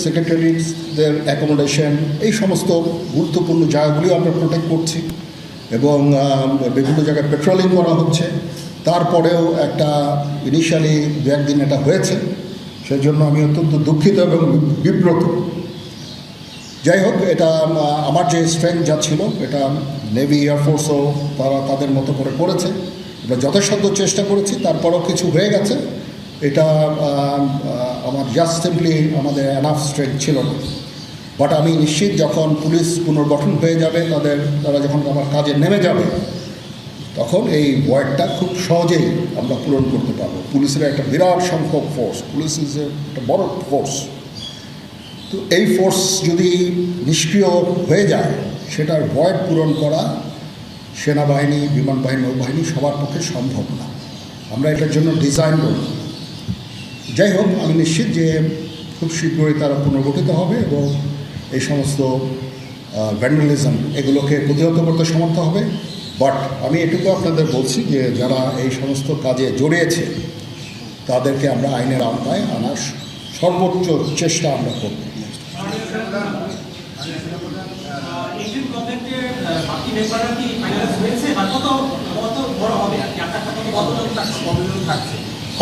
সেক্রেটারিদের accommodation, এই সমস্ত গুরুত্বপূর্ণ জায়গাগুলিও আমরা প্রোটেক্ট করছি এবং বিভিন্ন জায়গায় পেট্রোলিং করা হচ্ছে। তারপরেও একটা ইনিশিয়ালি দু একদিন এটা হয়েছে, সেজন্য আমি অত্যন্ত দুঃখিত এবং বিব্রত। যাই হোক, এটা আমার যে স্ট্রেংথ যা ছিল এটা নেভি এয়ারফোর্সও তারা তাদের মতো করে করেছে। আমরা যথাসাধ্য চেষ্টা করেছি, তারপরও কিছু হয়ে গেছে। এটা আমার জাস্ট সিম্পলি আমাদের এনাফ স্ট্রেংথ ছিল না। বাট আমি নিশ্চিত যখন পুলিশ পুনর্গঠন হয়ে যাবে, তারা যখন আমার কাজে নেমে যাবে, তখন এই ভয়েডটা খুব সহজেই আমরা পূরণ করতে পারবো। পুলিশের একটা বিরাট সংখ্যক ফোর্স, পুলিশ ইজ একটা বড় ফোর্স। তো এই ফোর্স যদি নিষ্ক্রিয় হয়ে যায়, সেটার ভয়েড পূরণ করা সেনাবাহিনী, বিমান বাহিনী, নৌবাহিনী সবার পক্ষে সম্ভব না। আমরা এটার জন্য ডিজাইন করব। যাই হোক, আমি নিশ্চিত যে খুব শীঘ্রই তারা পুনর্গঠিত হবে এবং এই সমস্ত ভ্যান্ডালিজম এগুলোকে প্রতিহত করতে সমর্থ হবে। বাট আমি এটুকু আপনাদের বলছি যে যারা এই সমস্ত কাজে জড়িয়েছে তাদেরকে আমরা আইনের আওতায় আনার সর্বোচ্চ চেষ্টা আমরা করব।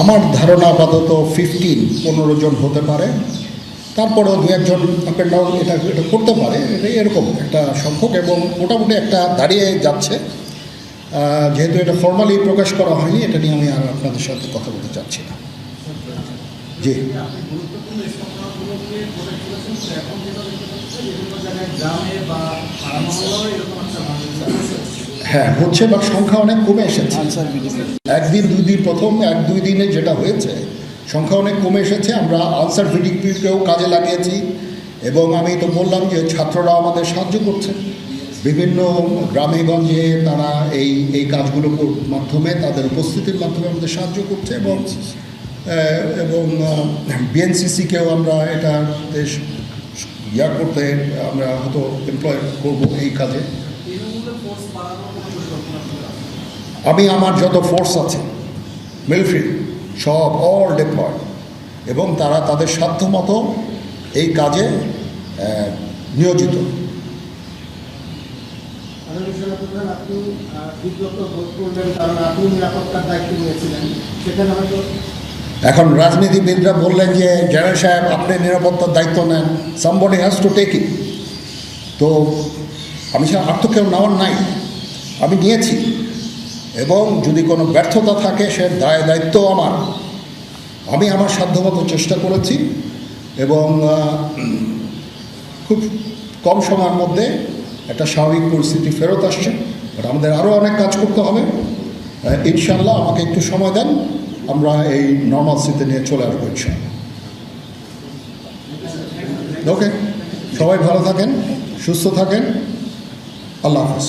আমার ধারণা আপাতত 15 জন হতে পারে, তারপরেও দু একজন আপ অ্যান্ড ডাউন এটা করতে পারে। এটাই এরকম একটা সংখ্যক এবং মোটামুটি একটা দাঁড়িয়ে যাচ্ছে। যেহেতু এটা ফর্মালি প্রকাশ করা হয়নি, এটা নিয়ে আমি আর আপনাদের সাথে কথা বলতে চাচ্ছি না। জি, হ্যাঁ হচ্ছে, বাট সংখ্যা অনেক কমে এসেছে। একদিন দুই দিন, প্রথম 1-2 দিনে যেটা হয়েছে সংখ্যা অনেক কমে এসেছে। আমরা আনসার ভিডিপিকেও কাজে লাগিয়েছি এবং আমি তো বললাম যে ছাত্ররা আমাদের সাহায্য করছে বিভিন্ন গ্রামে গঞ্জে। তারা এই কাজগুলোর মাধ্যমে, তাদের উপস্থিতির মাধ্যমে আমাদের সাহায্য করছে এবং বিএনসিসিকেও আমরা এটা করতে আমরা হয়তো এমপ্লয় করবো এই কাজে। আমি আমার যত ফোর্স আছে মিলিটারি সব অল ডিপ্লয়, এবং তারা তাদের সাধ্যমতো এই কাজে নিয়োজিত। এখন রাজনীতিবিদরা বললেন যে জেনারেল সাহেব আপনি নিরাপত্তার দায়িত্ব নেন, somebody has to take it. তো আমি আর তো কেউ নেওয়ার নাই, আমি নিয়েছি এবং যদি কোনো ব্যর্থতা থাকে সে দায়িত্ব আমি আমার সাধ্যমতো চেষ্টা করেছি এবং খুব কম সময়ের মধ্যে একটা স্বাভাবিক পরিস্থিতি ফেরত আসছে। বাট আমাদের আরও অনেক কাজ করতে হবে। ইনশাল্লাহ আমাকে একটু সময় দেন, আমরা এই নর্মালসিতে নিয়ে চলে আসবো ইনশাল্লাহ। ওকে, সবাই ভালো থাকেন, সুস্থ থাকেন, আল্লাহ হাফেজ।